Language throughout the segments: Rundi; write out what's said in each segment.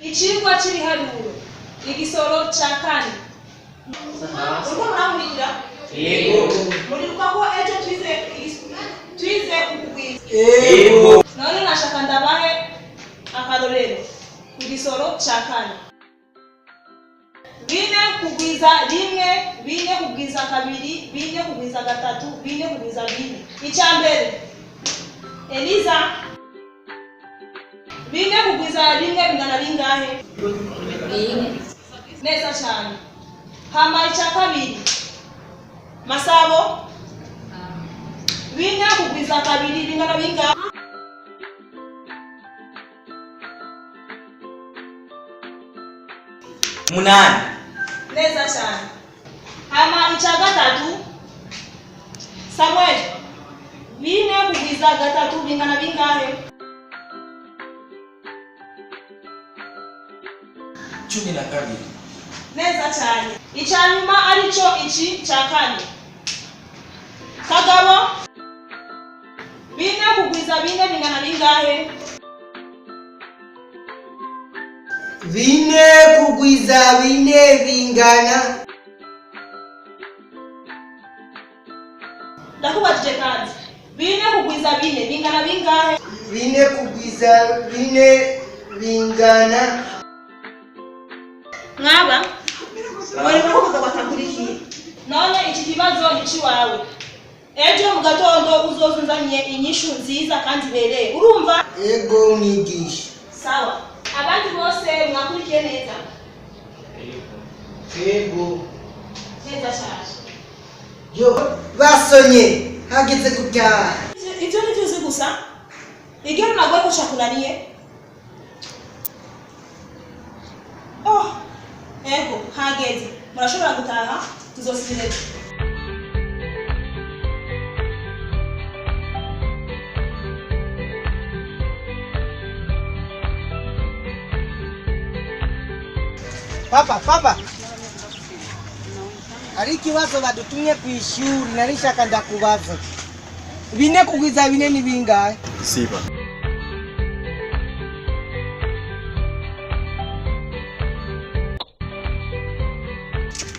Icigwa c'ibiharuro igisoro ca kane. Uriko muramuhira? Yego. Muribuka ko ejo twize ukugwiza? Yego. None nashaka ndabahe akarorero ku gisoro ca kane. 4 kugwiza 1, 4 kugwiza 2, 4 kugwiza 3, 4 kugwiza 4. Icambere Eliza, 4 kugwiza 1 bingana bingahe? 4. Neza cyane. Hama ica kabiri Masabo, 4 kugwiza 2 bingana bingahe? 8. Neza cyane. Hama ica gatatu Samuel, 4 kugwiza 3 bingana bingahe? 12. Neza cyane. Icyanyuma arico ici ca kane. Kagabo, 4 kugwiza 4 bingana bingahe? 4 kugwiza 4 bingana. Ndakubajije kandi 4 kugwiza 4 bingana bingahe? 4 kugwiza 4 bingana. Mwaba wari murakoze batangurikiye. None iki kibazo ni ciwawe. Ejo mu gatondo uzozunzaniye inyishu nziza kandi bereye. Urumva? Ego mwigisha. Sawa. Abandi bose mwakurikiye neza? Ego. Neza cyane. Yo basonye hageze gutaha. Ivyo ni vyuzi gusa. Igero nagwe ko shakunaniye. Oh. Ego hageze. Murashobora gutaha tuzosubira. Papa. Ari ikibazo badutumye ku ishuri narishaka ndakubaza. 4 kugwiza 4 ni bingahe? 7.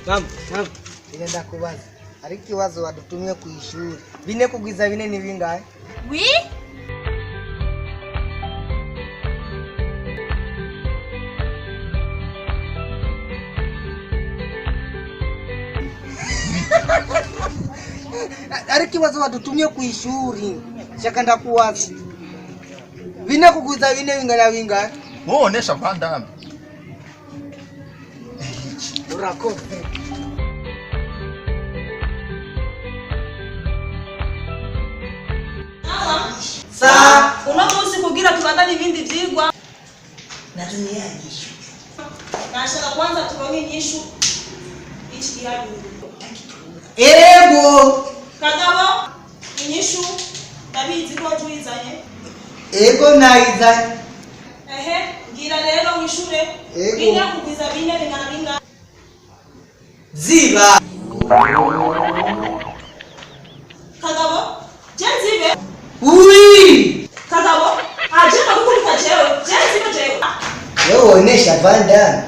Mama, nenda kubaza. Ari ikibazo badutumye ku ishuri. 4 kugwiza 4 ni bingahe? Oui? Ari ikibazo badutumye ku ishuri. Shaka ndakubaza. 4 kugwiza 4 bingana bingahe? Muonesha Vandam. Urakoze. Sa uno munsi kugira tubandanye ibindi vyigwa Natumia nyishu. nashaka kwanza turonke inyishu iki giharuro. Ego. Kagabo inyishu ndabizi ko tuizanye. Ego naiza. Ngira rero wishure. Ego. 4 kugwiza 4 bingana bingahe? Ziba. Kagabo jenzibe. Ui. Kagabo aje nakukurika jewe jenzibe jewe. Wewe onesha Vandam.